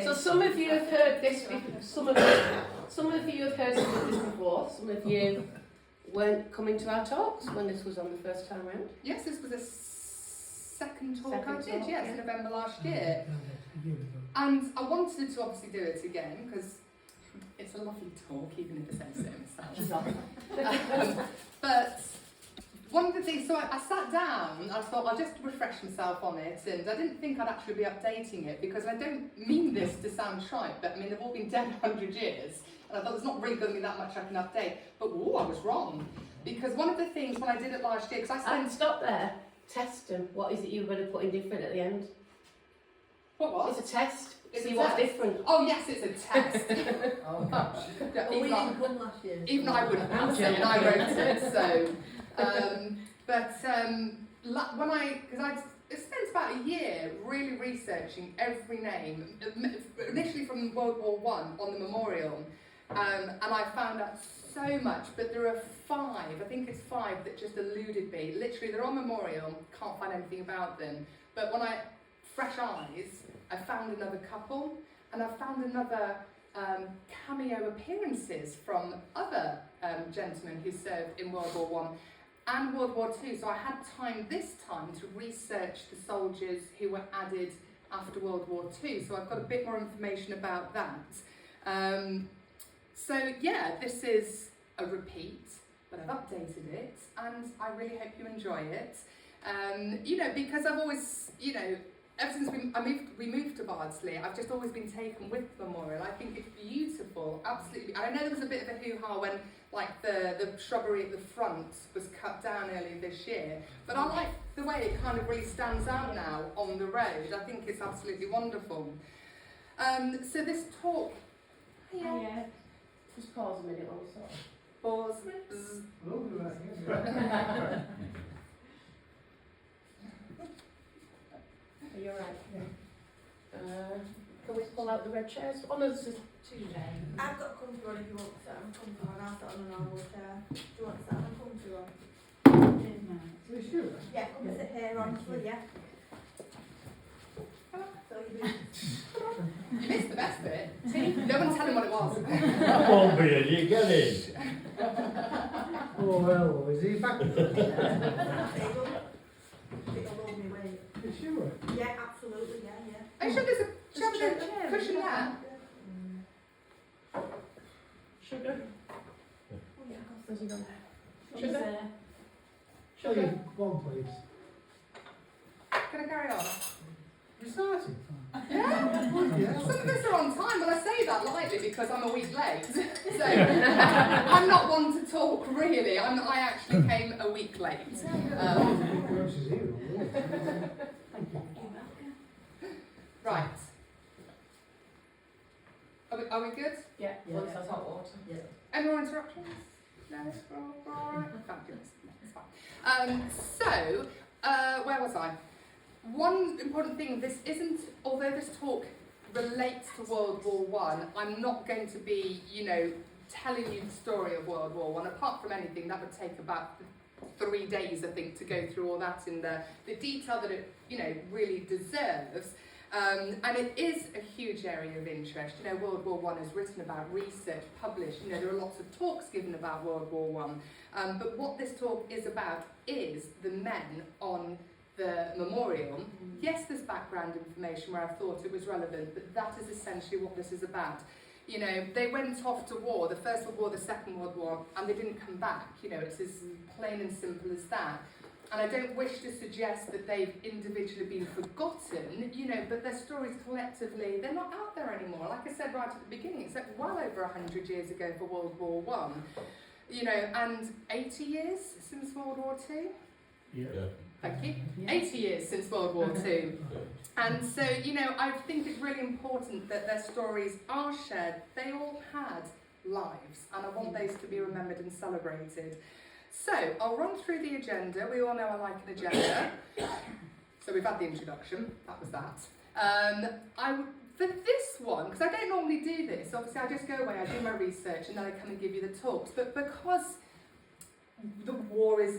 So some of you have heard this. Some of you have heard some of this before. Some of you weren't coming to our talks when this was on the first time round. Yes, this was a second talk I did. Yes, November last year. And I wanted to obviously do it again because it's a lovely talk, even if it says so himself. But one of the things, so I sat down, I thought I'll just refresh myself on it, and I didn't think I'd actually be updating it because I don't mean this to sound trite, but I mean they've all been dead 100 years, and I thought there's not really going to be that much I can update. But I was wrong, because one of the things when I did it last year, because I stop there. Test them. What is it you were going to put in different at the end? What was? It's a test. It's See a what's test. different. Oh yes, it's a test. Well, we didn't come last year. Even I wouldn't have it, and I wrote it. So, when because I spent about a year really researching every name, initially from World War I on the memorial, and I found out so much. But there are 5, I think it's 5 that just eluded me. Literally, they're on memorial, can't find anything about them. But when fresh eyes, I found another couple, and I found another cameo appearances from other gentlemen who served in World War I and World War II. So I had time this time to research the soldiers who were added after World War II. So I've got a bit more information about that. So yeah, this is a repeat, but I've updated it, and I really hope you enjoy it. Because I've always, ever since we moved to Bardsley, I've just always been taken with the memorial. I think it's beautiful, absolutely. And I know there was a bit of a hoo-ha when the shrubbery at the front was cut down earlier this year, but I like the way it kind of really stands out now on the road. I think it's absolutely wonderful. So this talk... Yeah. Just pause a minute also. Pause. Are you alright? Yeah. Can we pull out the red chairs? Oh no, this is Tuesday. I've got a comfy one if you want to sit on a comfy one. I'll sit on a normal chair. Do you want to sit on a comfy one? Are you sure? Yeah, come and sit here, honestly, yeah. So You missed the best bit. No one tell him what it was. That won't be it, you get it. Oh well, is he back? It'll hold me weight. You sure? Yeah, absolutely, yeah. Are you sure there's a cushion there? Sugar. Oh yeah, Where's he gone? Sugar. Please, one please. Can I carry on? You started? Yeah. Some of us are on time, but I say that lightly because I'm a week late. So I'm not one to talk really. I actually came a week late. Right. Are we good? Yeah. Once that's hot water. Yeah. Any more interruptions? No, we're all right. Fabulous. It's fine. Where was I? One important thing, although this talk relates to World War I, I'm not going to be, telling you the story of World War I. Apart from anything, that would take about 3 days, I think, to go through all that in the detail that it, really deserves. And it is a huge area of interest. World War I is written about, research, published. There are lots of talks given about World War I. But what this talk is about is the men on the memorial. Yes, there's background information where I thought it was relevant, but that is essentially what this is about. They went off to war, the First World War, the Second World War, and they didn't come back. It's as plain and simple as that. And I don't wish to suggest that they've individually been forgotten, but their stories collectively, they're not out there anymore. Like I said right at the beginning, it's well over 100 years ago for World War I. And 80 years since World War II? Yeah. Thank you. 80 years since World War II. And so, I think it's really important that their stories are shared. They all had lives, and I want those to be remembered and celebrated. So, I'll run through the agenda. We all know I like an agenda. So we've had the introduction. That was that. For this one, because I don't normally do this, obviously I just go away, I do my research, and then I come and give you the talks. But because the war is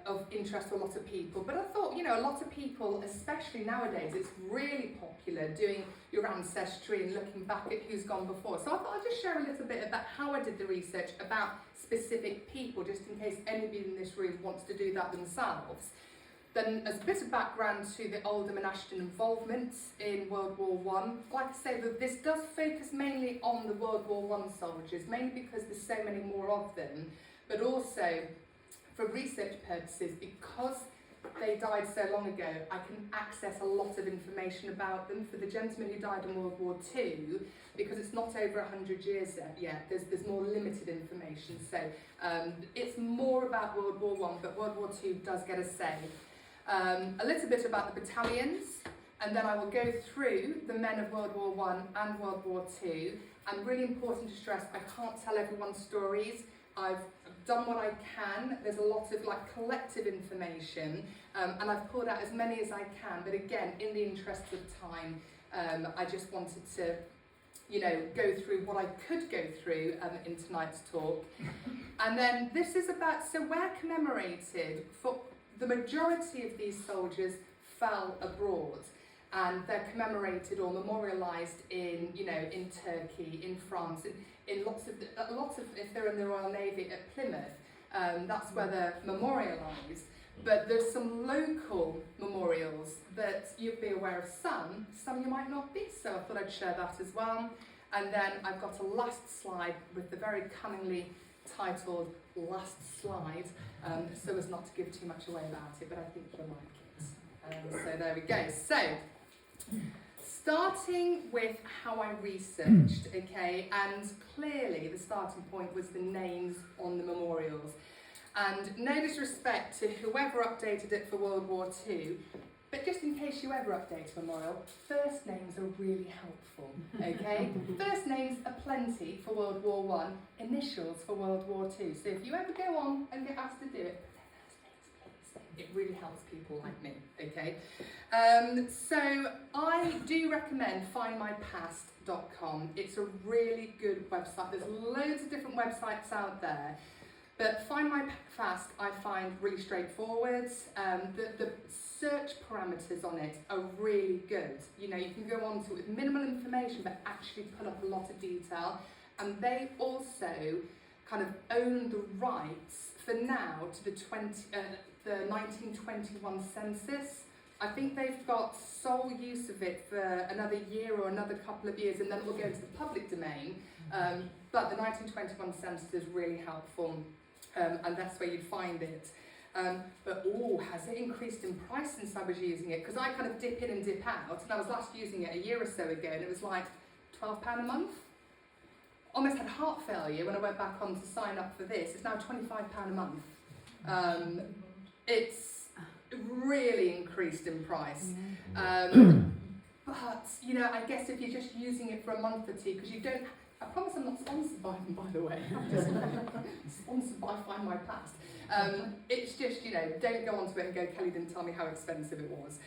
of interest to a lot of people. But I thought, you know, a lot of people, especially nowadays, it's really popular doing your ancestry and looking back at who's gone before. So I thought I'd just share a little bit about how I did the research about specific people, just in case anybody in this room wants to do that themselves. Then as a bit of background to the Oldham and Ashton involvement in World War One. Like I say, this does focus mainly on the World War One soldiers, mainly because there's so many more of them, but also for research purposes, because they died so long ago, I can access a lot of information about them. For the gentleman who died in World War II, because it's not over 100 years yet, there's more limited information. So it's more about World War One, but World War II does get a say. A little bit about the battalions, and then I will go through the men of World War One and World War II. And really important to stress, I can't tell everyone's stories. I've done what I can. There's a lot of like collective information, and I've pulled out as many as I can. But again, in the interest of time, I just wanted to, you know, go through what I could go through in tonight's talk. And then this is about, so we're commemorated for the majority of these soldiers fell abroad. And they're commemorated or memorialised in, you know, in Turkey, in France, in lots of, if they're in the Royal Navy at Plymouth, that's where they're memorialised. But there's some local memorials that you'll be aware of some you might not be, so I thought I'd share that as well. And then I've got a last slide with the very cunningly titled last slide, so as not to give too much away about it, but I think you'll like it. So there we go. So, starting with how I researched, okay, and clearly the starting point was the names on the memorials. And no disrespect to whoever updated it for World War II, but just in case you ever update a memorial, first names are really helpful, okay? First names are plenty for World War One, initials for World War II. So if you ever go on and get asked to do it, it really helps people like me, okay? So I do recommend findmypast.com. It's a really good website. There's loads of different websites out there, but Find My Past I find really straightforward. The search parameters on it are really good. You know, you can go on to it with minimal information, but actually put up a lot of detail. And they also kind of own the rights for now to the 1921 census. I think they've got sole use of it for another year or another couple of years, and then it will go into the public domain. But the 1921 census is really helpful, and that's where you'd find it. But has it increased in price since I was using it? Because I kind of dip in and dip out, and I was last using it a year or so ago, and it was like £12 a month. Almost had heart failure when I went back on to sign up for this. It's now £25 a month. It's really increased in price. But, you know, I guess if you're just using it for a month or two, because you don't, I promise I'm not sponsored by them, by the way. I'm just sponsored by Find My Past. It's just, you know, don't go onto it and go, Kelly didn't tell me how expensive it was.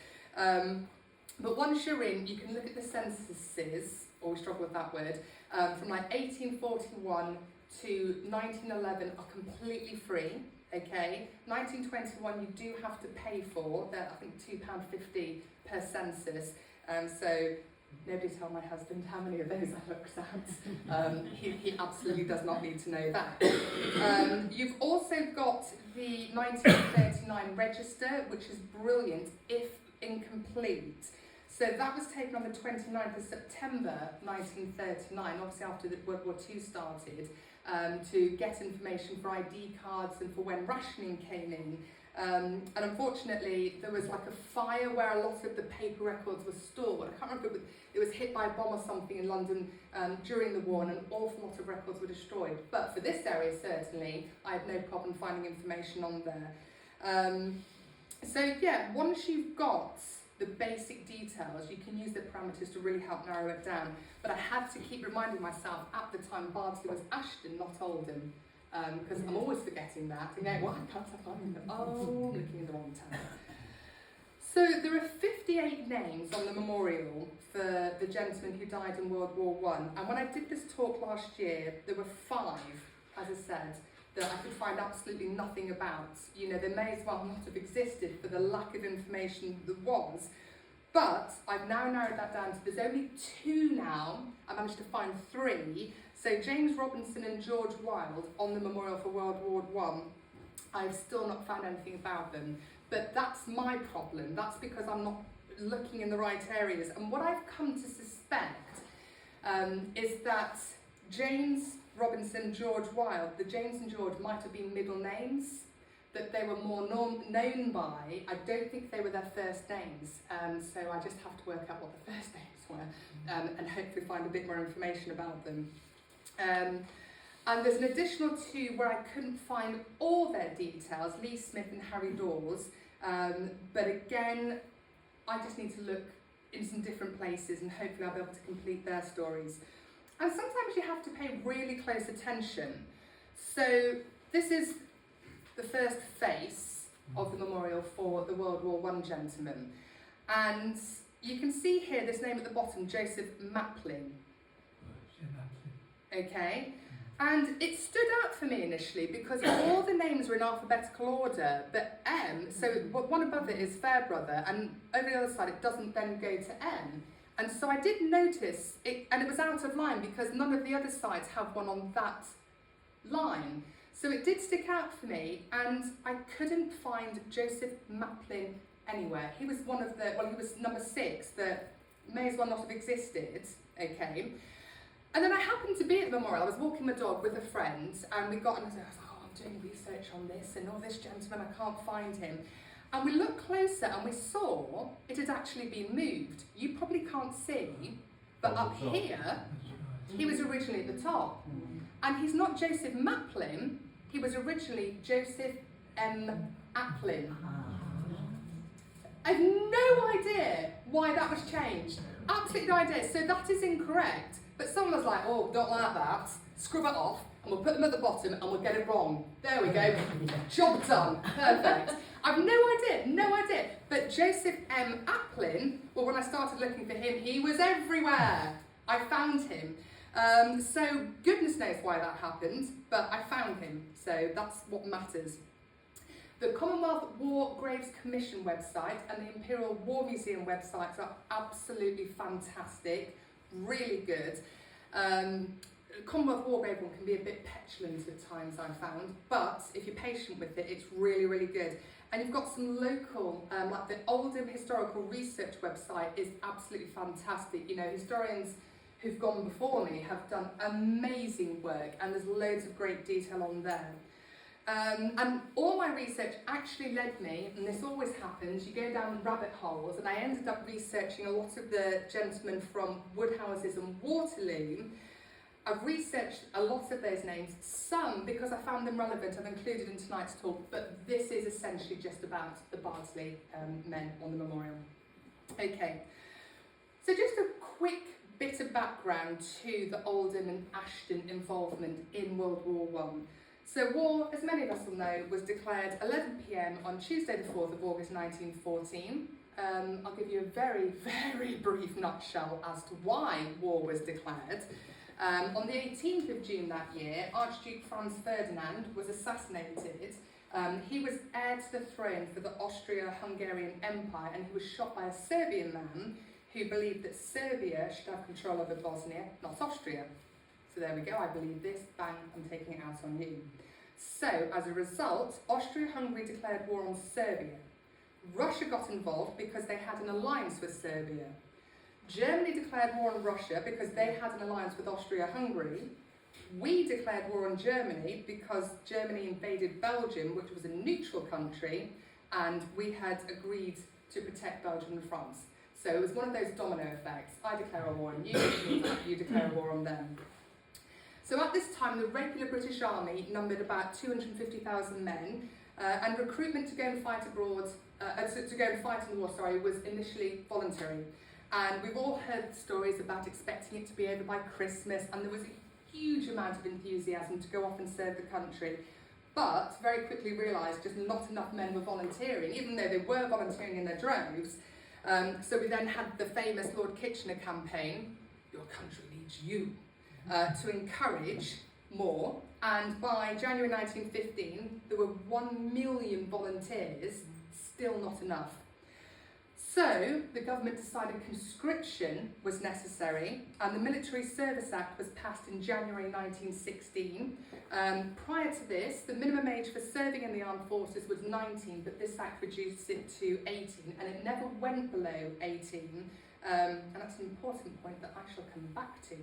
But once you're in, you can look at the censuses, or we struggle with that word, from like 1841 to 1911 are completely free. Okay, 1921 you do have to pay for. They're, I think, £2.50 per census. So nobody tell my husband how many of those I looked at. He absolutely does not need to know that. You've also got the 1939 register, which is brilliant if incomplete. So that was taken on the 29th of September 1939, obviously after the World War II started, to get information for ID cards and for when rationing came in. And unfortunately, there was like a fire where a lot of the paper records were stored. I can't remember, it was hit by a bomb or something in London during the war, and an awful lot of records were destroyed. But for this area, certainly, I had no problem finding information on there. So yeah, once you've got the basic details, you can use the parameters to really help narrow it down. But I had to keep reminding myself, at the time Bardsley was Ashton, not Oldham, because I'm always forgetting that. And going, why can't I find them? Oh, I'm looking in the wrong town. So there are 58 names on the memorial for the gentleman who died in World War I. And when I did this talk last year, there were 5, as I said, that I could find absolutely nothing about. You know, they may as well not have existed for the lack of information there was. But I've now narrowed that down to there's only 2 now. I managed to find 3. So James Robinson and George Wilde on the memorial for World War I. I've still not found anything about them. But that's my problem. That's because I'm not looking in the right areas. And what I've come to suspect is that James Robinson, George Wilde, the James and George might have been middle names that they were more known by. I don't think they were their first names. So I just have to work out what the first names were and hopefully find a bit more information about them. And there's an additional 2 where I couldn't find all their details, Lee Smith and Harry Dawes. But again, I just need to look in some different places and hopefully I'll be able to complete their stories. And sometimes you have to pay really close attention. So this is the first face of the memorial for the World War I gentleman. And you can see here this name at the bottom, Joseph Maplin. Okay, and it stood out for me initially because all the names were in alphabetical order, but M, so one above it is Fairbrother, and over the other side it doesn't then go to M. And so I did notice it, and it was out of line because none of the other sides have one on that line. So it did stick out for me, and I couldn't find Joseph Maplin anywhere. He was one of the, well, he was number 6 that may as well not have existed, okay? And then I happened to be at the memorial. I was walking my dog with a friend, and we got, and I was like, oh, I'm doing research on this, and this gentleman, I can't find him. And we looked closer, and we saw it had actually been moved. You probably can't see, but up here, he was originally at the top. And he's not Joseph Maplin, he was originally Joseph M. Applin. I have no idea why that was changed. Absolutely no idea. So that is incorrect. But someone was like, oh, don't like that. Scrub it off, and we'll put them at the bottom, and we'll get it wrong. There we go. Job done. Perfect. I've no idea. But Joseph M. Applin, well, when I started looking for him, he was everywhere. I found him. So goodness knows why that happened, but I found him. So that's what matters. The Commonwealth War Graves Commission website and the Imperial War Museum websites are absolutely fantastic, really good. Commonwealth War Grave one can be a bit petulant at times, I found, but if you're patient with it, it's really, really good. And you've got some local, like the Oldham Historical Research website is absolutely fantastic. You know, historians who've gone before me have done amazing work, and there's loads of great detail on there. And all my research actually led me, and this always happens, you go down rabbit holes, and I ended up researching a lot of the gentlemen from Woodhouses and Waterloo. I've researched a lot of those names, some because I found them relevant, I've included in tonight's talk, but this is essentially just about the Bardsley men on the memorial. Okay, so just a quick bit of background to the Oldham and Ashton involvement in World War I. So war, as many of us will know, was declared 11 p.m. on Tuesday the 4th of August 1914. I'll give you a very, very brief nutshell as to why war was declared. On the 18th of June that year, Archduke Franz Ferdinand was assassinated. He was heir to the throne for the Austria-Hungarian Empire, and he was shot by a Serbian man who believed that Serbia should have control over Bosnia, not Austria. So there we go, I believe this, bang, I'm taking it out on you. So, as a result, Austria-Hungary declared war on Serbia. Russia got involved because they had an alliance with Serbia. Germany declared war on Russia because they had an alliance with Austria-Hungary. We declared war on Germany because Germany invaded Belgium, which was a neutral country, and we had agreed to protect Belgium and France. So it was one of those domino effects. I declare a war on you, which means you declare a war on them. So at this time, the regular British Army numbered about 250,000 men, and recruitment to go and fight abroad, to go and fight in the war, was initially voluntary. And we've all heard stories about expecting it to be over by Christmas, and there was a huge amount of enthusiasm to go off and serve the country. But very quickly realised just not enough men were volunteering, even though they were volunteering in their droves. So we then had the famous Lord Kitchener campaign, "Your country needs you," to encourage more, and by January 1915 there were 1 million volunteers, still not enough. So the government decided conscription was necessary, and the Military Service Act was passed in January 1916. Prior to this, the minimum age for serving in the armed forces was 19, but this act reduced it to 18, and it never went below 18, and that's an important point that I shall come back to.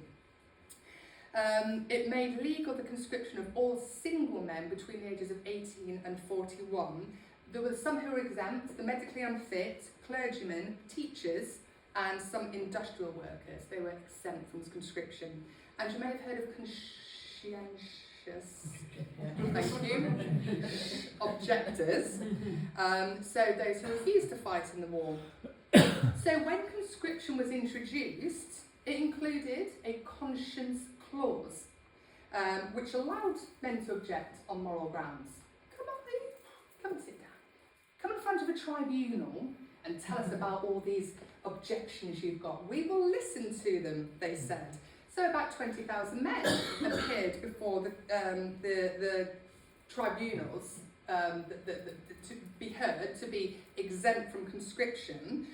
It made legal the conscription of all single men between the ages of 18 and 41. There were some who were exempt: the medically unfit, clergymen, teachers, and some industrial workers. They were exempt from conscription. And you may have heard of conscientious, thank you, objectors. So those who refused to fight in the war. So when conscription was introduced, it included a conscience clause, which allowed men to object on moral grounds. Come and sit down. Come in front of a tribunal and tell us about all these objections you've got. We will listen to them, they said. So about 20,000 men appeared before the tribunals to be heard, to be exempt from conscription.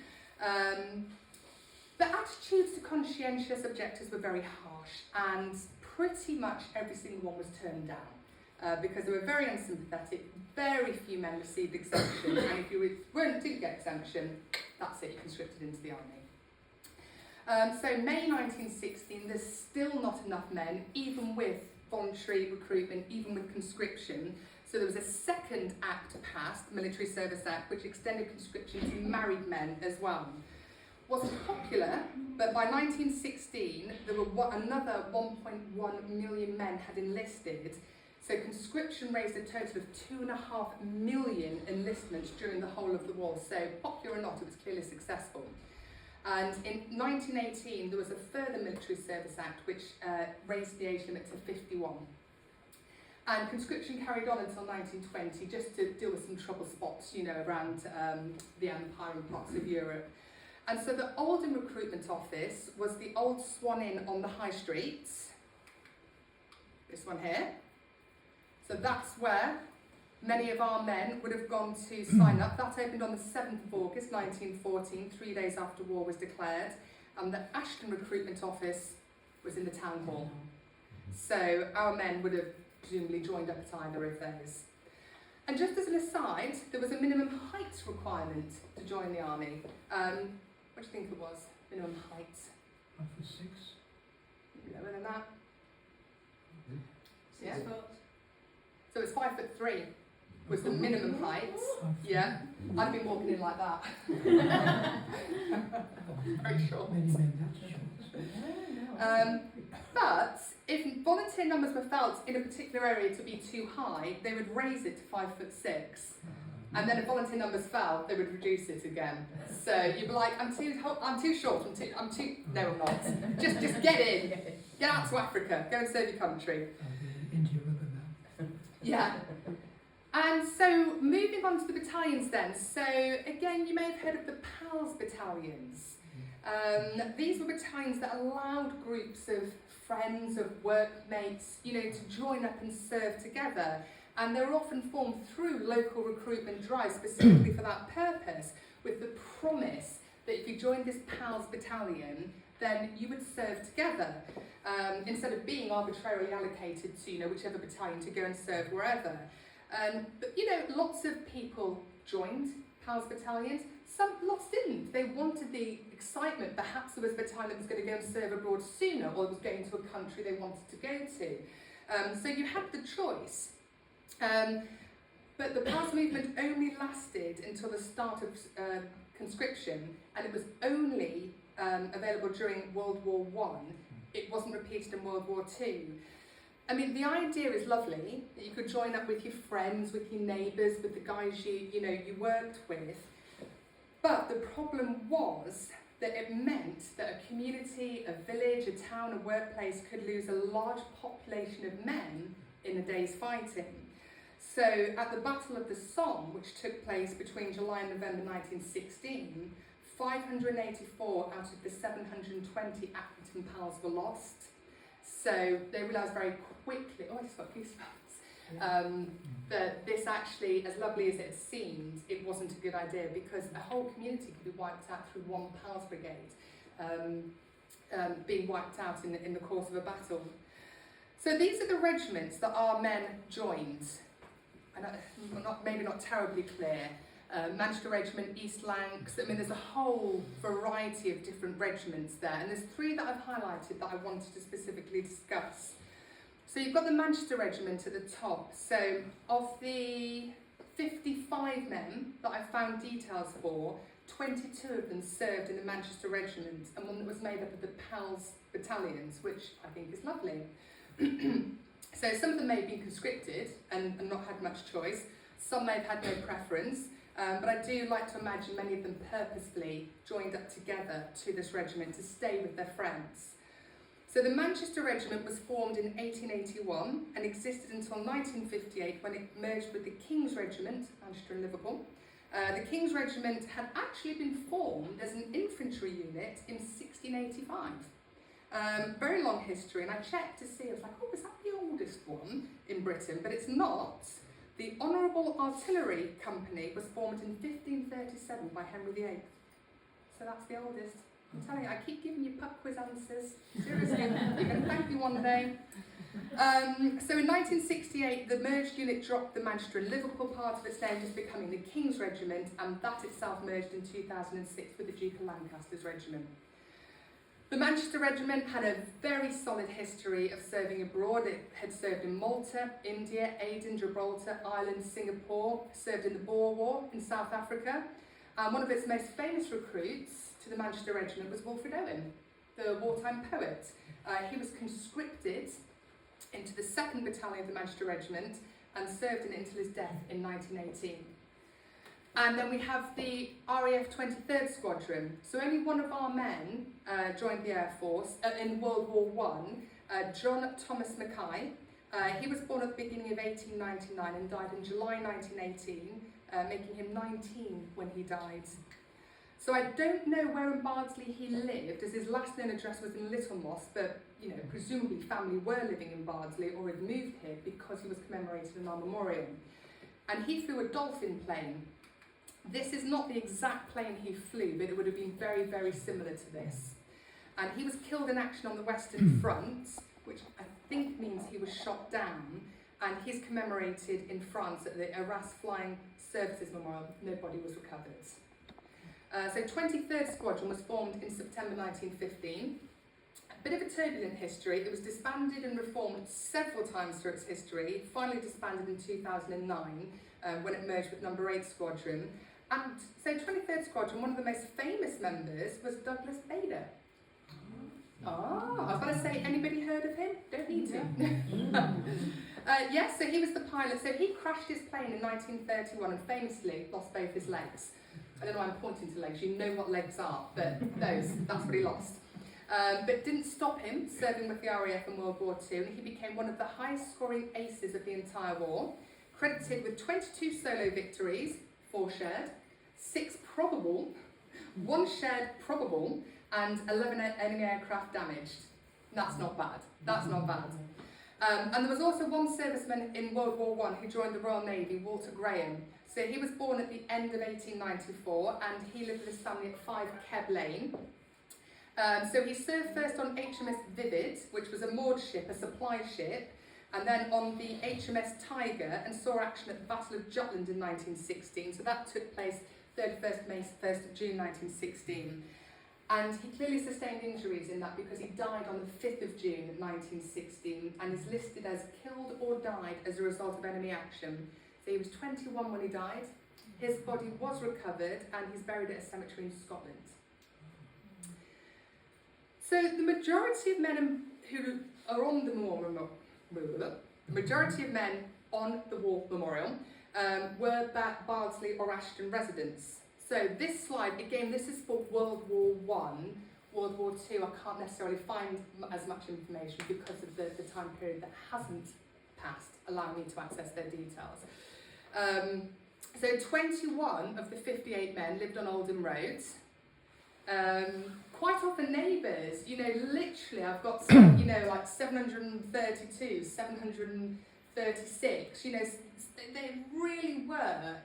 The attitudes to conscientious objectors were very harsh, and pretty much every single one was turned down because they were very unsympathetic. Very few men received exemption, and if you didn't get exemption, that's it, you're conscripted into the army. So May 1916, there's still not enough men, even with voluntary recruitment, even with conscription. So there was a second act passed, the Military Service Act, which extended conscription to married men as well. Wasn't popular, but by 1916, there were another 1.1 million men had enlisted. So conscription raised a total of 2.5 million enlistments during the whole of the war. So popular or not, it was clearly successful. And in 1918, there was a further Military Service Act which raised the age limit to 51. And conscription carried on until 1920, just to deal with some trouble spots, you know, around the Empire and parts of Europe. And so the Oldham Recruitment Office was the old Swan Inn on the High Street. This one here. So that's where many of our men would have gone to sign up. That opened on the 7th of August 1914, 3 days after war was declared. And the Ashton Recruitment Office was in the town hall. So our men would have presumably joined up at either of those. And just as an aside, there was a minimum height requirement to join the army. What do you think it was? Minimum height? 5'6". Lower than that? 6 Yeah. foot. So it's 5'3" was the minimum height. Yeah, I'd been walking in like that. Very short. Many men that short. But if volunteer numbers were felt in a particular area to be too high, they would raise it to 5'6". And then if volunteer numbers fell, they would reduce it again. So you'd be like, I'm too short, no I'm not. Just get in. Get out to Africa, go and serve your country. India River now. Yeah. And so moving on to the battalions then. So again, you may have heard of the PALS battalions. These were battalions that allowed groups of friends, of workmates, you know, to join up and serve together. And they were often formed through local recruitment drives specifically for that purpose, with the promise that if you joined this PALS battalion, then you would serve together, instead of being arbitrarily allocated to, you know, whichever battalion to go and serve wherever. But, you know, lots of people joined PALS battalions. Lots didn't. They wanted the excitement. Perhaps there was a battalion that was going to go and serve abroad sooner, or was going to a country they wanted to go to. So you had the choice. But the PALS movement only lasted until the start of conscription, and it was only available during World War I. It wasn't repeated in World War II. I mean, the idea is lovely, that you could join up with your friends, with your neighbours, with the guys you worked with. But the problem was that it meant that a community, a village, a town, a workplace could lose a large population of men in a day's fighting. So at the Battle of the Somme, which took place between July and November 1916, 584 out of the 720 Accrington PALS were lost. So they realised very quickly, oh I just got goosebumps, that this actually, as lovely as it seemed, it wasn't a good idea because a whole community could be wiped out through one Pals Brigade being wiped out in the course of a battle. So these are the regiments that our men joined. And maybe not terribly clear. Manchester Regiment, East Lancs, I mean there's a whole variety of different regiments there, and there's three that I've highlighted that I wanted to specifically discuss. So you've got the Manchester Regiment at the top. So of the 55 men that I found details for, 22 of them served in the Manchester Regiment, and one that was made up of the Pals battalions, which I think is lovely. So some of them may have been conscripted and not had much choice. Some may have had no preference, but I do like to imagine many of them purposefully joined up together to this regiment to stay with their friends. So the Manchester Regiment was formed in 1881 and existed until 1958 when it merged with the King's Regiment, Manchester and Liverpool. The King's Regiment had actually been formed as an infantry unit in 1685. Very long history, and I checked to see, I was like, oh, is that the oldest one in Britain? But it's not. The Honourable Artillery Company was formed in 1537 by Henry VIII. So that's the oldest. I'm telling you, I keep giving you pub quiz answers. Seriously, you're going to thank me one day. So in 1968, the merged unit dropped the Manchester and Liverpool part of its name, just becoming the King's Regiment, and that itself merged in 2006 with the Duke of Lancaster's Regiment. The Manchester Regiment had a very solid history of serving abroad. It had served in Malta, India, Aden, Gibraltar, Ireland, Singapore, served in the Boer War in South Africa. And one of its most famous recruits to the Manchester Regiment was Wilfred Owen, the wartime poet. He was conscripted into the 2nd Battalion of the Manchester Regiment and served in it until his death in 1918. And then we have the RAF 23rd Squadron. So only one of our men joined the Air Force in World War I, John Thomas Mackay. He was born at the beginning of 1899 and died in July 1918, making him 19 when he died. So I don't know where in Bardsley he lived, as his last known address was in Littlemoss, but presumably family were living in Bardsley or had moved here because he was commemorated in our memorial. And he flew a Dolphin plane. This is not the exact plane he flew, but it would have been very, very similar to this. And he was killed in action on the Western Front, which I think means he was shot down, and he's commemorated in France at the Arras Flying Services Memorial. No body was recovered. So 23rd Squadron was formed in September 1915. A bit of a turbulent history. It was disbanded and reformed several times through its history, finally disbanded in 2009 when it merged with Number 8 Squadron. And so 23rd Squadron, one of the most famous members was Douglas Bader. Oh, I was going to say, anybody heard of him? Don't need to. Yes, so he was the pilot. So he crashed his plane in 1931 and famously lost both his legs. I don't know why I'm pointing to legs, you know what legs are, but that's what he lost. But didn't stop him serving with the RAF in World War II, and he became one of the highest scoring aces of the entire war, credited with 22 solo victories, 4 shared, 6 probable, 1 shared probable, and 11 enemy aircraft damaged. That's not bad. That's not bad. And there was also one serviceman in World War I who joined the Royal Navy, Walter Graham. So he was born at the end of 1894 and he lived with his family at 5 Keb Lane. So he served first on HMS Vivid, which was a moored ship, a supply ship, and then on the HMS Tiger, and saw action at the Battle of Jutland in 1916. So that took place 31st May, 1st of June 1916. And he clearly sustained injuries in that because he died on the 5th of June 1916 and is listed as killed or died as a result of enemy action. So he was 21 when he died. His body was recovered and he's buried at a cemetery in Scotland. So the majority of men who are on the memorial, were Bardsley or Ashton residents. So this slide, again, this is for World War I. World War II, I can't necessarily find as much information because of the time period that hasn't passed, allowing me to access their details. So 21 of the 58 men lived on Oldham Road. Quite often neighbours, you know, literally I've got some, you know, like 732, 736, you know, they really were,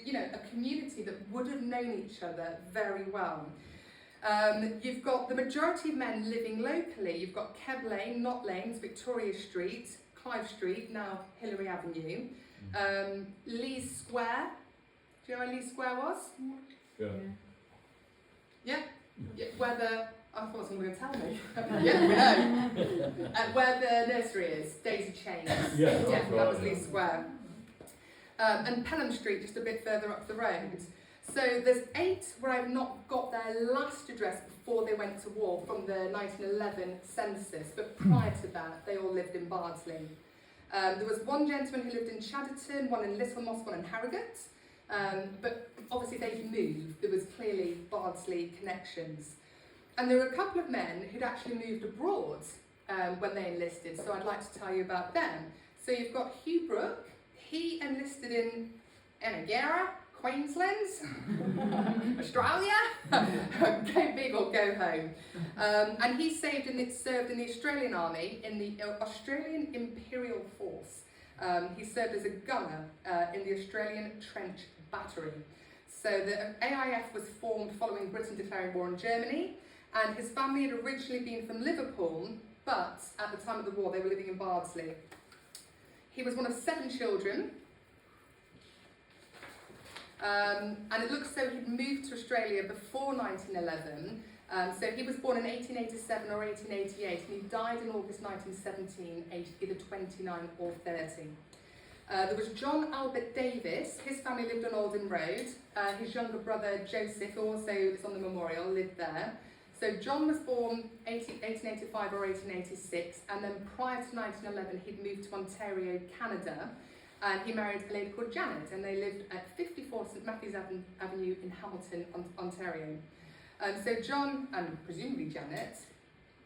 you know, a community that would have known each other very well. You've got the majority of men living locally. You've got Keb Lane, Knott Lanes, Victoria Street, Clive Street, now Hillary Avenue, Lees Square. Do you know where Lees Square was? Yeah. Yeah? Yeah, where the, I thought someone was going to tell me. Yeah, we know. Where the nursery is, Daisy Chains. Yeah, Yeah, that's that right, was yeah. Lees Square. And Pelham Street, just a bit further up the road. So there's 8 where I've not got their last address before they went to war from the 1911 census, but prior to that, they all lived in Bardsley. There was one gentleman who lived in Chadderton, one in Little Moss, one in Harrogate. But obviously they've moved. There was clearly Bardsley connections. And there were a couple of men who'd actually moved abroad when they enlisted, so I'd like to tell you about them. So you've got Hugh Brooke. He enlisted in Enagera, Queensland, Australia. Go big or go home. And he served in the Australian Army in the Australian Imperial Force. He served as a gunner in the Australian Trench Battery. So the AIF was formed following Britain declaring war on Germany, and his family had originally been from Liverpool, but at the time of the war they were living in Bardsley. He was one of 7 children, and it looks as though he'd moved to Australia before 1911. So he was born in 1887 or 1888, and he died in August 1917, aged either 29 or 30. There was John Albert Davis. His family lived on Alden Road. His younger brother Joseph, who also is on the memorial, lived there. So John was born 1885 or 1886, and then prior to 1911 he'd moved to Ontario, Canada, and he married a lady called Janet, and they lived at 54 St Matthews Avenue in Hamilton, Ontario. So John, and presumably Janet,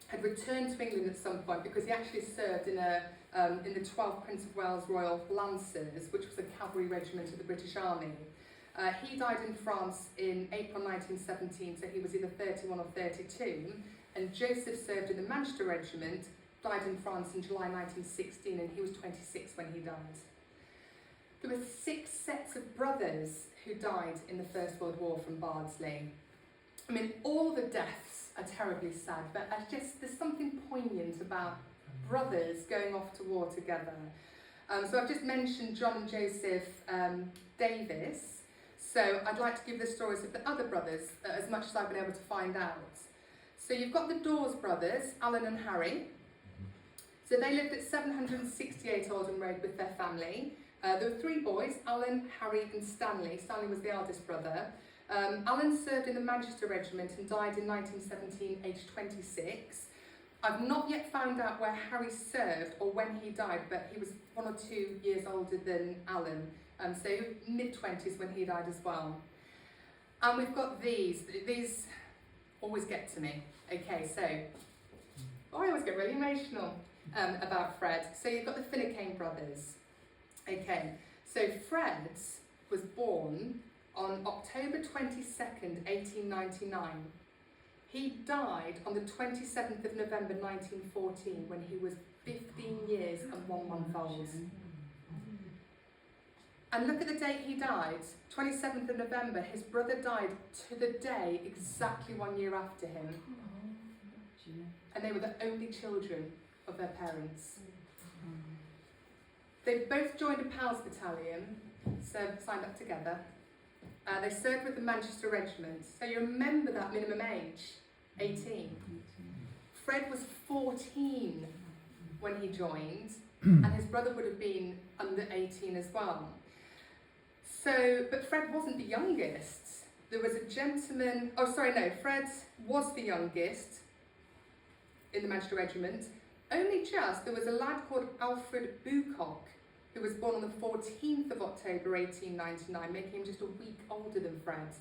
had returned to England at some point because he actually served in the 12th Prince of Wales Royal Lancers, which was a cavalry regiment of the British Army. He died in France in April 1917, so he was either 31 or 32, and Joseph served in the Manchester Regiment, died in France in July 1916, and he was 26 when he died. There were 6 sets of brothers who died in the First World War from Bardsley. I mean, all the deaths are terribly sad, but there's something poignant about brothers going off to war together. So I've just mentioned John and Joseph Davis, so I'd like to give the stories of the other brothers as much as I've been able to find out. So you've got the Dawes brothers, Alan and Harry. So they lived at 768 Alden Road with their family. There were 3 boys, Alan, Harry and Stanley. Stanley was the eldest brother. Alan served in the Manchester Regiment and died in 1917, aged 26. I've not yet found out where Harry served or when he died, but he was 1 or 2 years older than Alan, so mid-20s when he died as well. And we've got these always get to me. Okay, so I always get really emotional about Fred. So you've got the Finucane brothers. Okay, so Fred was born on October 22nd, 1899. He died on the 27th of November 1914 when he was 15 years and 1 month old. And look at the date he died, 27th of November. His brother died to the day exactly 1 year after him. And they were the only children of their parents. They both joined a PALS battalion, signed up together. They served with the Manchester Regiment. So you remember that minimum age, 18. Fred was 14 when he joined, and his brother would have been under 18 as well. So, but Fred wasn't the youngest. There was a gentleman, Fred was the youngest in the Manchester Regiment. Only just, there was a lad called Alfred Bucock, who was born on the 14th of October 1899, making him just a week older than Fred.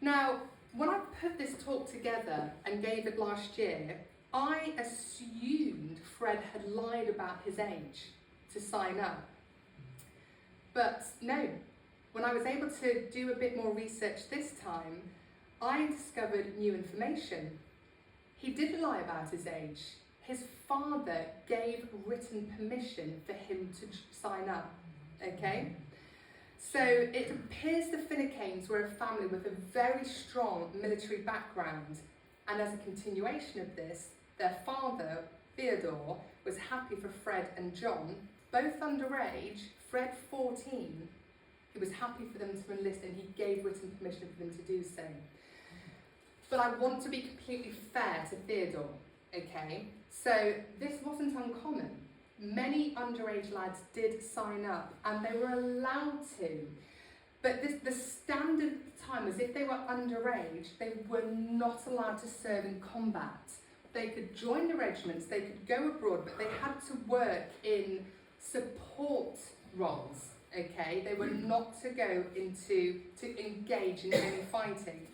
Now, when I put this talk together and gave it last year, I assumed Fred had lied about his age to sign up. But no, when I was able to do a bit more research this time, I discovered new information. He didn't lie about his age. His father gave written permission for him to sign up, okay? So it appears the Finucanes were a family with a very strong military background, and as a continuation of this, their father, Theodore, was happy for Fred and John, both underage, Fred 14. He was happy for them to enlist and he gave written permission for them to do so. But I want to be completely fair to Theodore, okay? So this wasn't uncommon. Many underage lads did sign up and they were allowed to. But the standard at the time was if they were underage, they were not allowed to serve in combat. They could join the regiments, they could go abroad, but they had to work in support roles, okay? They were not to go to engage in any fighting.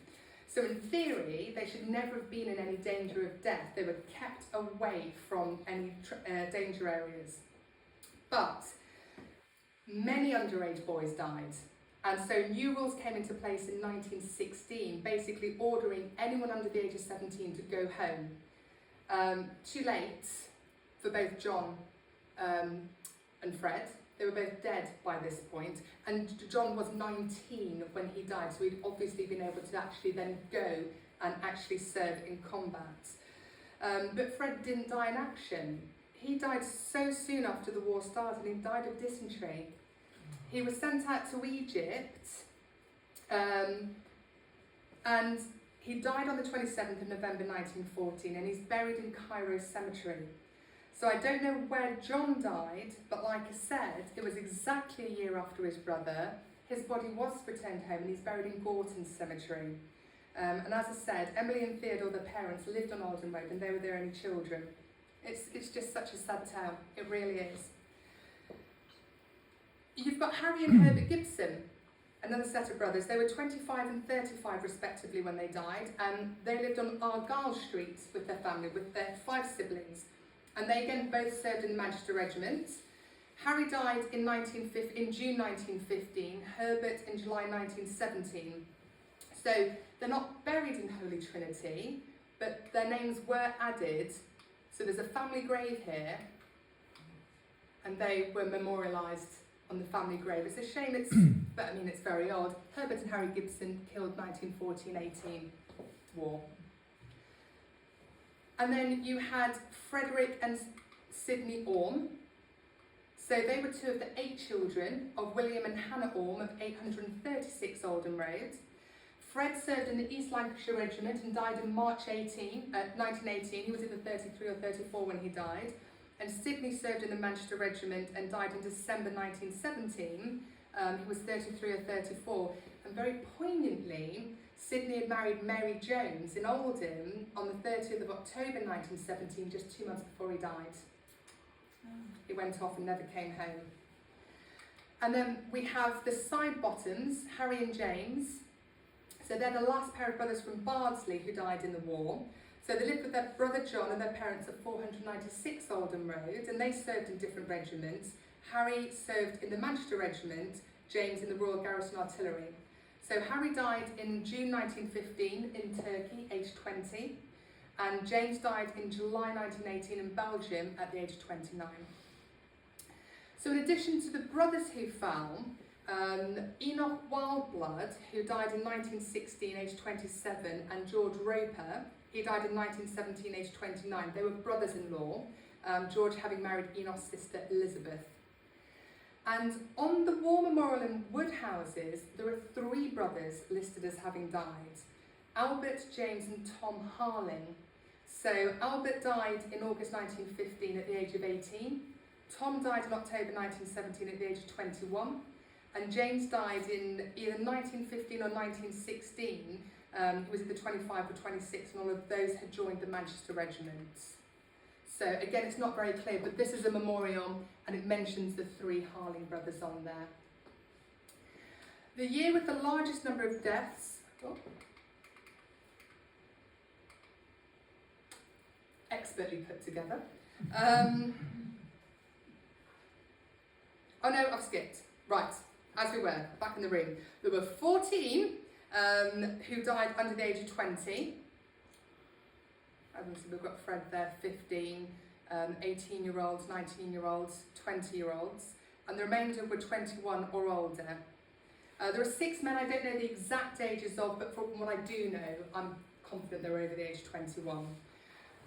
So in theory, they should never have been in any danger of death. They were kept away from any danger areas. But many underage boys died. And so new rules came into place in 1916, basically ordering anyone under the age of 17 to go home. Too late for both John and Fred. They were both dead by this point, and John was 19 when he died, so he'd obviously been able to actually then go and actually serve in combat. But Fred didn't die in action. He died so soon after the war started, he died of dysentery. He was sent out to Egypt, and he died on the 27th of November 1914, and he's buried in Cairo Cemetery. So I don't know where John died, but like I said, it was exactly a year after his brother. His body was returned home and he's buried in Gorton Cemetery. And as I said, Emily and Theodore, their parents, lived on Alden Road and they were their only children. It's just such a sad tale, it really is. You've got Harry and Herbert Gibson, another set of brothers. They were 25 and 35 respectively when they died, and they lived on Argyle Street with their family, with their 5 siblings. And they again both served in the Manchester Regiment. Harry died in June 1915, Herbert in July 1917. So they're not buried in Holy Trinity, but their names were added. So there's a family grave here, and they were memorialised on the family grave. It's a shame, but I mean, it's very odd. Herbert and Harry Gibson killed 1914-18 war. And then you had Frederick and Sidney Orme. So they were 2 of the 8 children of William and Hannah Orme of 836 Oldham Road. Fred served in the East Lancashire Regiment and died in March 1918. He was either 33 or 34 when he died. And Sidney served in the Manchester Regiment and died in December 1917. He was 33 or 34. And very poignantly, Sidney had married Mary Jones in Oldham on the 30th of October 1917, just 2 months before he died. He went off and never came home. And then we have the side bottoms, Harry and James. So they're the last pair of brothers from Bardsley who died in the war. So they lived with their brother John and their parents at 496 Oldham Road, and they served in different regiments. Harry served in the Manchester Regiment, James in the Royal Garrison Artillery. So Harry died in June 1915 in Turkey, aged 20, and James died in July 1918 in Belgium at the age of 29. So in addition to the brothers who fell, Enoch Wildblood, who died in 1916, aged 27, and George Roper, he died in 1917, aged 29. They were brothers-in-law, George having married Enoch's sister Elizabeth. And on the war memorial in Woodhouses, there are 3 brothers listed as having died. Albert, James and Tom Harling. So Albert died in August 1915 at the age of 18. Tom died in October 1917 at the age of 21. And James died in either 1915 or 1916. He was either 25 or 26, and all of those had joined the Manchester Regiments. So again, it's not very clear, but this is a memorial and it mentions the 3 Harling brothers on there. The year with the largest number of deaths, expertly put together. Oh no, I've skipped. Right, as we were, back in the room. There were 14 who died under the age of 20. So we've got Fred there, 15, 18-year-olds, 19-year-olds, 20-year-olds, and the remainder were 21 or older. There are 6 men I don't know the exact ages of, but from what I do know, I'm confident they were over the age of 21.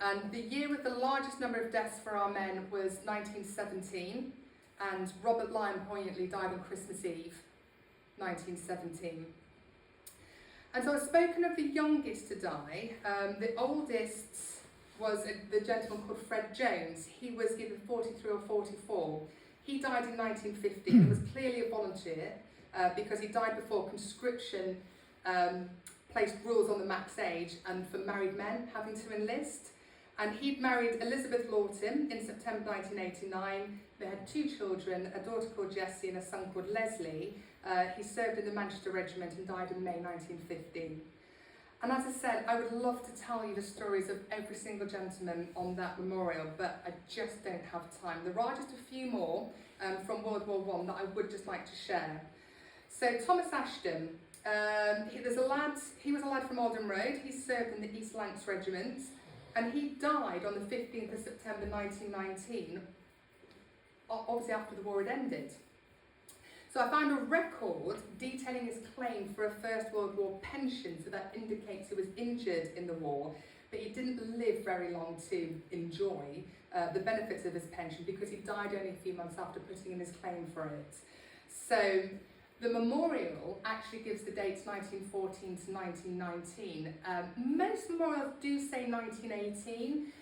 And the year with the largest number of deaths for our men was 1917, and Robert Lyon poignantly died on Christmas Eve, 1917. And so I've spoken of the youngest to die. The oldest was the gentleman called Fred Jones. He was either 43 or 44. He died in 1915. He was clearly a volunteer because he died before conscription placed rules on the max age and for married men having to enlist. And he'd married Elizabeth Lawton in September 1989. They had 2 children, a daughter called Jessie and a son called Leslie. He served in the Manchester Regiment and died in May 1915. And as I said, I would love to tell you the stories of every single gentleman on that memorial, but I just don't have time. There are just a few more from World War I that I would just like to share. So Thomas Ashton, he was a lad from Alden Road. He served in the East Lancs Regiment, and he died on the 15th of September 1919, obviously after the war had ended. So I found a record detailing his claim for a First World War pension, so that indicates he was injured in the war, but he didn't live very long to enjoy the benefits of his pension because he died only a few months after putting in his claim for it. So the memorial actually gives the dates 1914 to 1919. Most memorials do say 1918,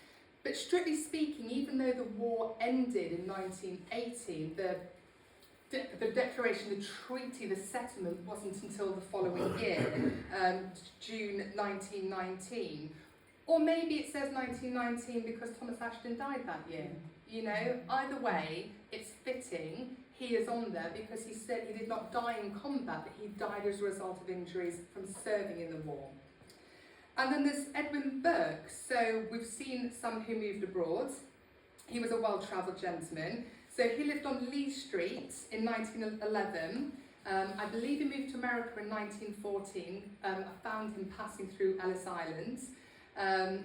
but strictly speaking, even though the war ended in 1918, the declaration, the treaty, the settlement wasn't until the following year, June 1919. Or maybe it says 1919 because Thomas Ashton died that year. You know, either way, it's fitting. He is on there because he said he did not die in combat, but he died as a result of injuries from serving in the war. And then there's Edwin Burke. So we've seen some who moved abroad. He was a well-travelled gentleman. So he lived on Lee Street in 1911. I believe he moved to America in 1914. I found him passing through Ellis Island.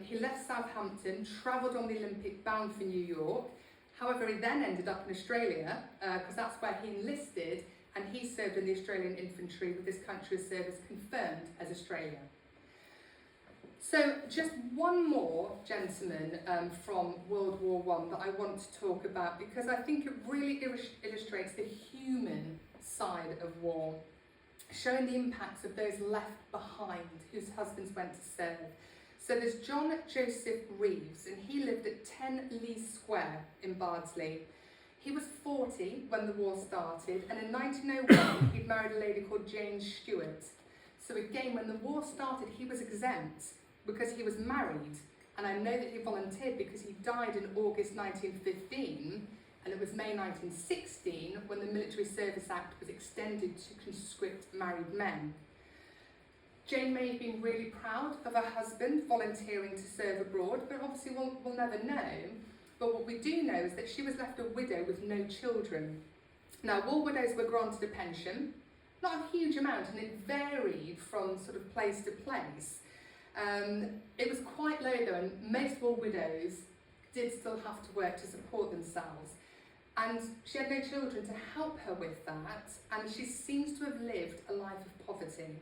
He left Southampton, travelled on the Olympic bound for New York. However, he then ended up in Australia because that's where he enlisted, and he served in the Australian infantry with his country of service confirmed as Australia. So just one more gentleman from World War I that I want to talk about because I think it really illustrates the human side of war, showing the impacts of those left behind whose husbands went to serve. So there's John Joseph Reeves, and he lived at 10 Lee Square in Bardsley. He was 40 when the war started, and in 1901 he'd married a lady called Jane Stewart. So again, when the war started, he was exempt because he was married, and I know that he volunteered because he died in August 1915, and it was May 1916 when the Military Service Act was extended to conscript married men. Jane may have been really proud of her husband volunteering to serve abroad, but obviously we'll never know. But what we do know is that she was left a widow with no children. Now, war widows were granted a pension, not a huge amount, and it varied from sort of place to place. It was quite low though, and most war widows did still have to work to support themselves. And she had no children to help her with that, and she seems to have lived a life of poverty.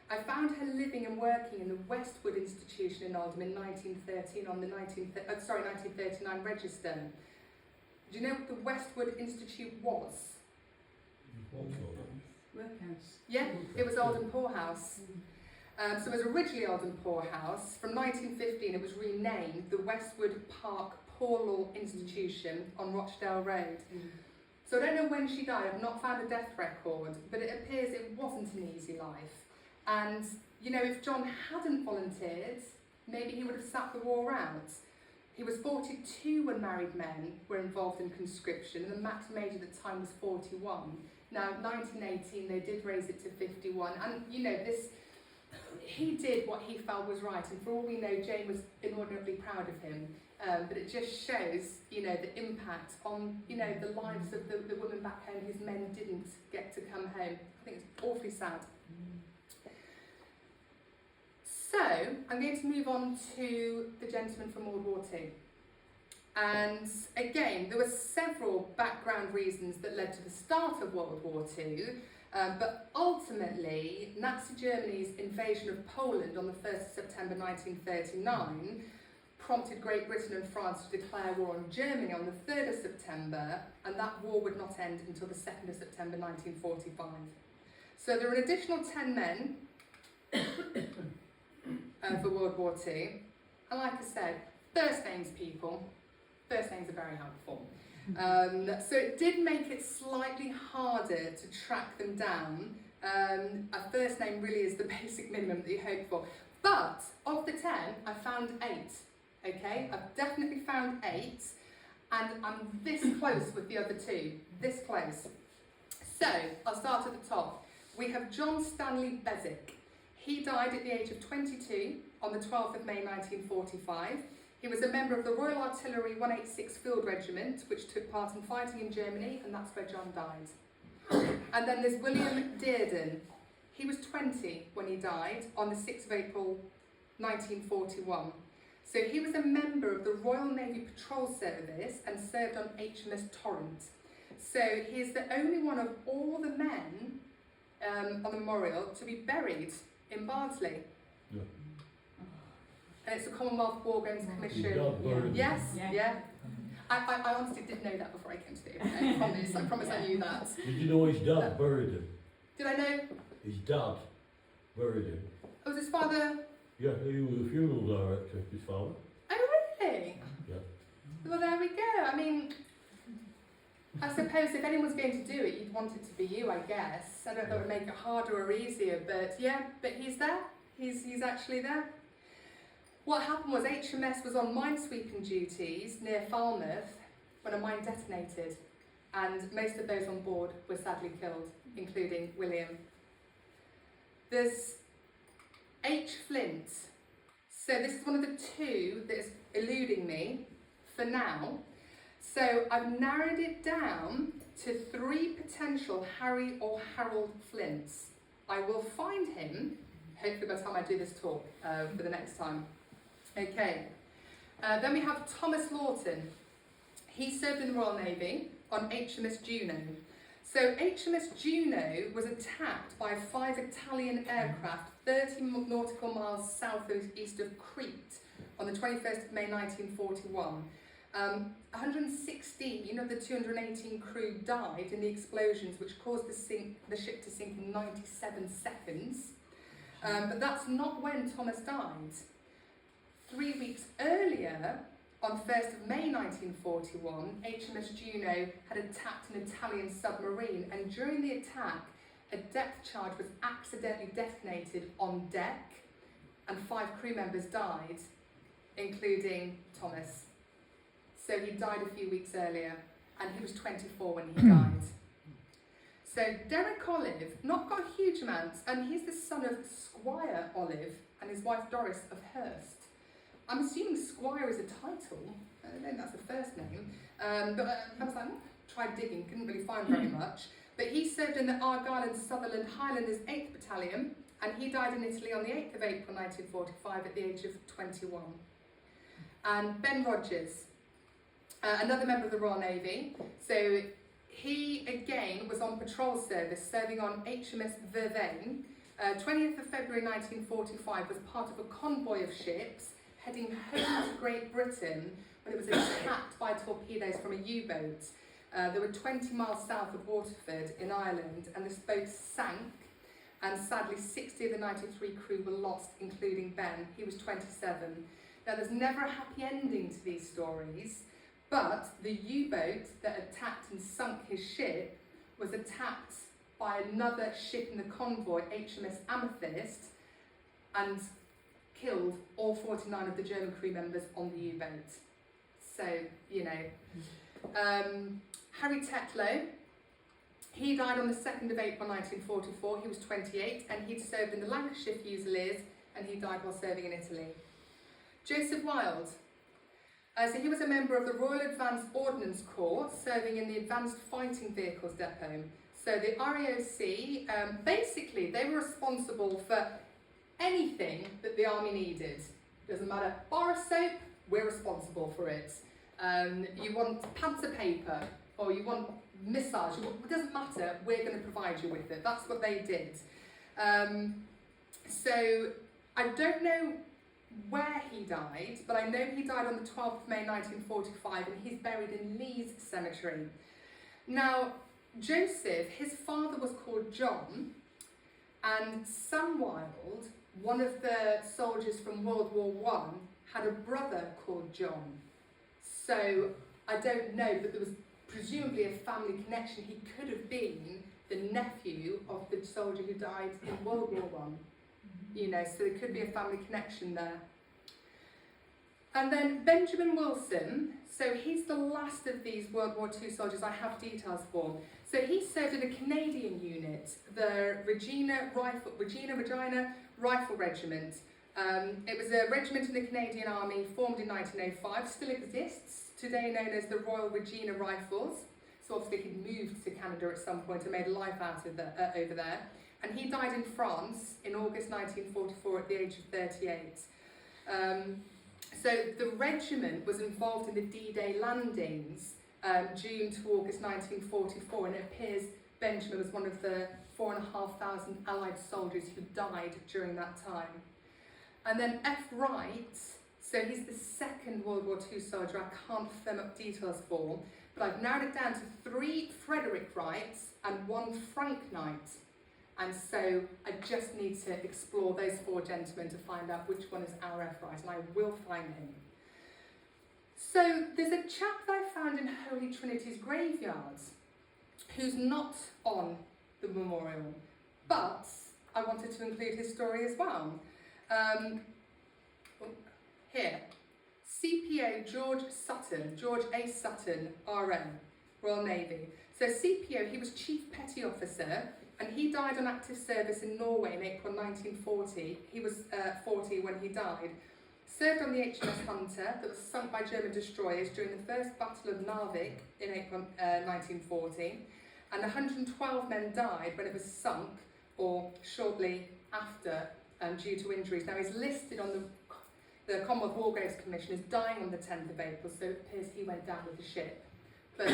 I found her living and working in the Westwood Institution in Oldham in 1913 on the 1939 register. Do you know what the Westwood Institute was? Workhouse. Yeah, it was Oldham Poorhouse. So it was originally Oldham Poorhouse. From 1915 it was renamed the Westwood Park Poor Law Institution on Rochdale Road. So I don't know when she died, I've not found a death record, but it appears it wasn't an easy life. And, you know, if John hadn't volunteered, maybe he would have sat the war out. He was 42 when married men were involved in conscription, and the maximum age at the time was 41. Now, 1918, they did raise it to 51, and, you know, he did what he felt was right, and for all we know, Jane was inordinately proud of him. But it just shows, you know, the impact on, you know, the lives of the women back home whose men didn't get to come home. I think it's awfully sad. So, I'm going to move on to the gentleman from World War II. And again, there were several background reasons that led to the start of World War II, but ultimately, Nazi Germany's invasion of Poland on the 1st of September 1939 prompted Great Britain and France to declare war on Germany on the 3rd of September, and that war would not end until the 2nd of September 1945. So there were an additional 10 men for World War II, and like I said, first names, people. First names are very helpful. So it did make it slightly harder to track them down. A first name really is the basic minimum that you hope for. But of the 10, I found 8. Okay, I've definitely found 8, and I'm this close with the other 2. This close. So I'll start at the top. We have John Stanley Beswick. He died at the age of 22 on the 12th of May 1945. He was a member of the Royal Artillery 186 Field Regiment, which took part in fighting in Germany, and that's where John died. And then there's William Dearden. He was 20 when he died on the 6th of April 1941. So he was a member of the Royal Navy Patrol Service and served on HMS Torrent. So he is the only one of all the men on the memorial to be buried in Bardsley. Yeah. And it's a Commonwealth War Games Commission. Yes, yeah. I honestly didn't know that before I came today. I promise I knew that. Did you know his dad buried him? Did I know? His dad buried him. Oh, was his father? Yeah, he was the funeral director, his father. Oh, really? Yeah. Well, there we go. I mean, I suppose if anyone's going to do it, you'd want it to be you, I guess. I don't know if it would make it harder or easier, but yeah, but he's there. He's actually there. What happened was HMS was on minesweeping duties near Falmouth when a mine detonated, and most of those on board were sadly killed, including William. There's H. Flint. So this is one of the 2 that is eluding me for now. So I've narrowed it down to 3 potential Harry or Harold Flints. I will find him, hopefully by the time I do this talk, for the next time. Okay, then we have Thomas Lawton. He served in the Royal Navy on HMS Juno. So HMS Juno was attacked by 5 Italian aircraft 30 nautical miles southeast of Crete on the 21st of May 1941. 116 of the 218 crew died in the explosions, which caused the ship to sink in 97 seconds. But that's not when Thomas died. 3 weeks earlier, on 1st of May 1941, HMS Juno had attacked an Italian submarine, and during the attack, a depth charge was accidentally detonated on deck, and 5 crew members died, including Thomas. So he died a few weeks earlier, and he was 24 when he died. So Derek Olive, not got huge amounts, and he's the son of Squire Olive and his wife Doris of Hurst. I'm assuming Squire is a title. I don't think that's the first name. But I was like, tried digging, couldn't really find very much. But he served in the Argyll and Sutherland Highlanders 8th Battalion, and he died in Italy on the 8th of April 1945 at the age of 21. And Ben Rogers, another member of the Royal Navy. So he, again, was on patrol service, serving on HMS Vervain. 20th of February 1945 was part of a convoy of ships heading home to Great Britain when it was attacked by torpedoes from a U-boat. They were 20 miles south of Waterford in Ireland, and this boat sank, and sadly 60 of the 93 crew were lost, including Ben. He was 27. Now there's never a happy ending to these stories, but the U-boat that attacked and sunk his ship was attacked by another ship in the convoy, HMS Amethyst, and killed all 49 of the German crew members on the U-boat. So, you know. Harry Tetlow, he died on the 2nd of April 1944. He was 28, and he'd served in the Lancashire Fusiliers, and he died while serving in Italy. Joseph Wilde, so he was a member of the Royal Advanced Ordnance Corps, serving in the Advanced Fighting Vehicles Depot. So the RAOC, basically, they were responsible for anything that the army needed. Doesn't matter, bar of soap, we're responsible for it. You want panzer paper, or you want missiles, it doesn't matter, we're going to provide you with it. That's what they did. So I don't know where he died, but I know he died on the 12th of May 1945, and he's buried in Lees Cemetery. Now, Joseph, his father was called John, and Sam Wilde, one of the soldiers from World War One, had a brother called John. So I don't know, but there was presumably a family connection. He could have been the nephew of the soldier who died in World War One. You know, so there could be a family connection there. And then Benjamin Wilson, so he's the last of these World War II soldiers I have details for. So he served in a Canadian unit, the Regina Rifle Regiment. It was a regiment in the Canadian Army formed in 1905, still exists, today known as the Royal Regina Rifles. So obviously he'd moved to Canada at some point and made a life out of over there. And he died in France in August 1944 at the age of 38. So the regiment was involved in the D-Day landings, June to August 1944, and it appears Benjamin was one of the 4,500 Allied soldiers who died during that time. And then F. Wright, so he's the second World War II soldier I can't firm up details for, but I've narrowed it down to 3 Frederick Wrights and 1 Frank Knight. And so I just need to explore those 4 gentlemen to find out which one is our F. Wright, and I will find him. So there's a chap that I found in Holy Trinity's graveyard who's not on the memorial, but I wanted to include his story as well. Here, CPO George A. Sutton, RM, Royal Navy. So CPO, he was Chief Petty Officer, and he died on active service in Norway in April 1940. He was 40 when he died. Served on the HMS Hunter that was sunk by German destroyers during the First Battle of Narvik in April 1940. And 112 men died when it was sunk, or shortly after, due to injuries. Now he's listed on the Commonwealth War Graves Commission as dying on the 10th of April, so it appears he went down with the ship. But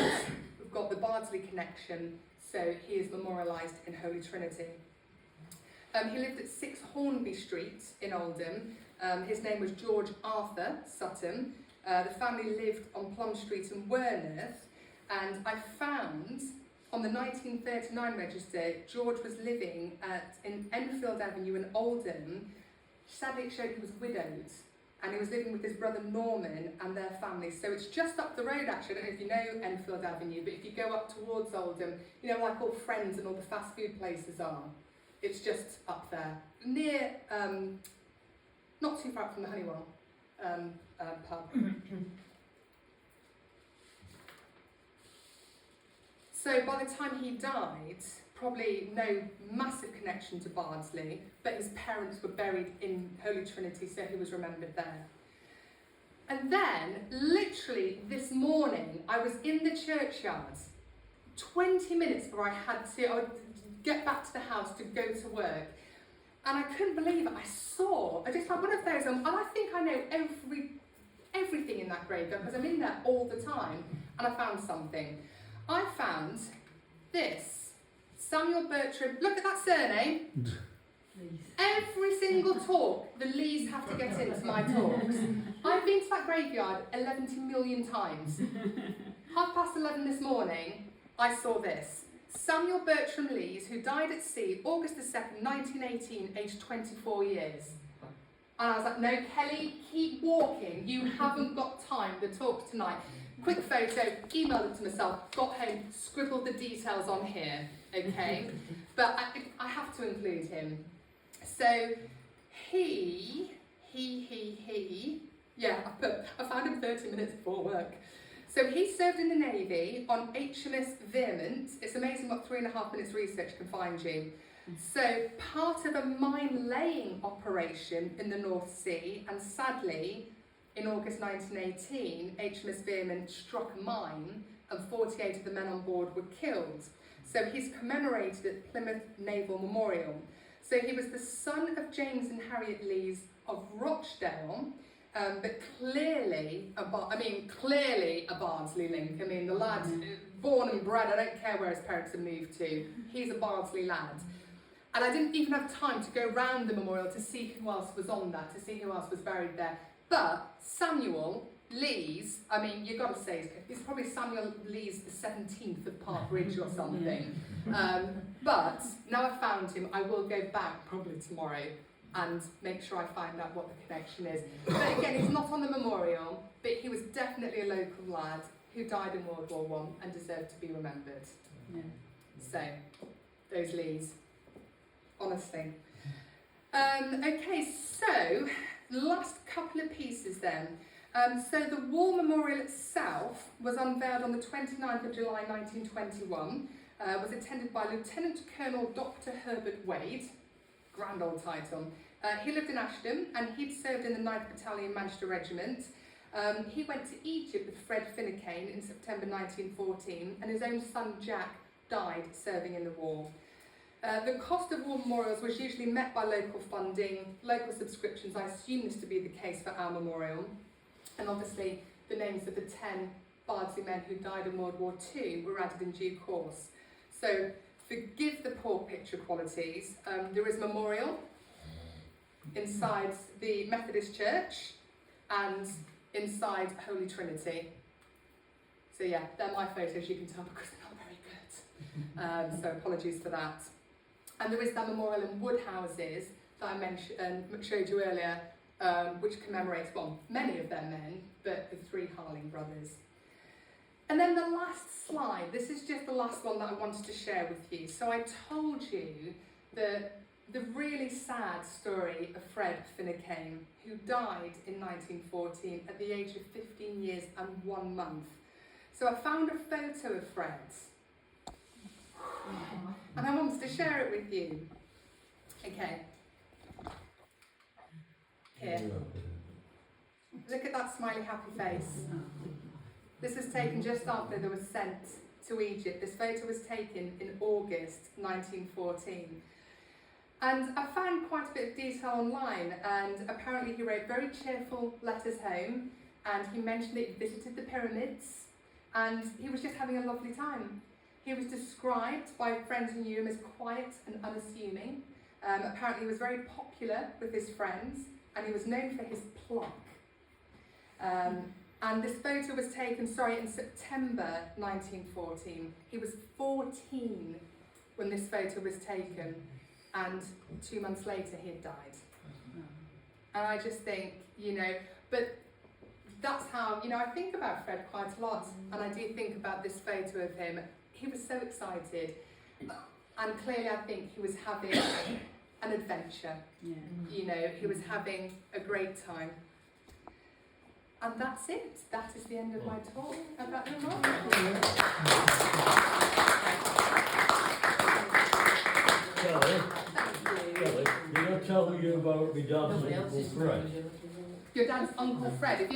we've got the Bardsley connection, so he is memorialised in Holy Trinity. He lived at 6 Hornby Street in Oldham. His name was George Arthur Sutton. The family lived on Plum Street in Werneth, and I found on the 1939 register, George was living in Enfield Avenue in Oldham. Sadly, it showed he was widowed, and he was living with his brother Norman and their family. So it's just up the road, actually. I don't know if you know Enfield Avenue, but if you go up towards Oldham, you know, like all Friends and all the fast food places are. It's just up there, near, not too far from the Honeywell pub. So by the time he died, probably no massive connection to Bardsley, but his parents were buried in Holy Trinity, so he was remembered there. And then, literally this morning, I was in the churchyard, 20 minutes before I would get back to the house to go to work. And I couldn't believe it. I just had one of those, and I think I know everything in that graveyard because I'm in there all the time. And I found something. I found this. Samuel Bertram. Look at that surname. Every single talk, the Lees have to get into my talks. I've been to that graveyard 11 million times. 11:30 this morning, I saw this. Samuel Bertram Lees, who died at sea August the 2nd, 1918, aged 24 years. And I was like, no, Kelly, keep walking. You haven't got time. The talk tonight. Quick photo, emailed it to myself, got home, scribbled the details on here, okay? But I have to include him. So I found him 30 minutes before work. So he served in the Navy on HMS Veermont. It's amazing what 3.5 minutes research can find you. So part of a mine laying operation in the North Sea, and sadly, in August 1918, HMS Veermont struck a mine and 48 of the men on board were killed. So he's commemorated at Plymouth Naval Memorial. So he was the son of James and Harriet Lees of Rochdale, but clearly a Bardsley link. I mean, the lad, born and bred, I don't care where his parents have moved to, he's a Bardsley lad. And I didn't even have time to go round the memorial to see who else was on that, to see who else was buried there. But Samuel Lees, I mean, you've got to say, it's probably Samuel Lees the 17th of Park Ridge or something. But now I've found him, I will go back probably tomorrow and make sure I find out what the connection is. But again, he's not on the memorial, but he was definitely a local lad who died in World War I and deserved to be remembered. Yeah. So, those Lees, honestly. Okay, so last couple of pieces then. So the war memorial itself was unveiled on the 29th of July 1921, was attended by Lieutenant Colonel Dr. Herbert Wade, grand old title. He lived in Ashton and he'd served in the 9th Battalion Manchester Regiment. He went to Egypt with Fred Finucane in September 1914 and his own son Jack died serving in the war. The cost of war memorials was usually met by local funding, local subscriptions. I assume this to be the case for our memorial. And obviously the names of the 10 Bardsley men who died in World War II were added in due course. So forgive the poor picture qualities. There is a memorial inside the Methodist Church and inside Holy Trinity. So yeah, they're my photos, you can tell, because they're not very good. So apologies for that. And there is that memorial in wood houses that I mentioned, showed you earlier, which commemorates, well, many of their men, but the 3 Harling brothers. And then the last slide, this is just the last one that I wanted to share with you. So I told you the really sad story of Fred Finucane, who died in 1914 at the age of 15 years and 1 month. So I found a photo of Fred's, and I wanted to share it with you. Okay. Here. Look at that smiley happy face. This was taken just after they were sent to Egypt. This photo was taken in August 1914. And I found quite a bit of detail online, and apparently he wrote very cheerful letters home, and he mentioned that he visited the pyramids, and he was just having a lovely time. He was described by friends who knew him as quiet and unassuming. Apparently he was very popular with his friends, and he was known for his pluck. And this photo was taken, in September 1914. He was 14 when this photo was taken, and 2 months later he had died. And I just think, but that's how, I think about Fred quite a lot, and I do think about this photo of him. He was so excited, and clearly I think he was having an adventure. Yeah. He was having a great time. And that's it. That is the end of my talk about the memorial. Kelly, did I tell you about my dad's Uncle Fred? Your dad's Uncle Fred.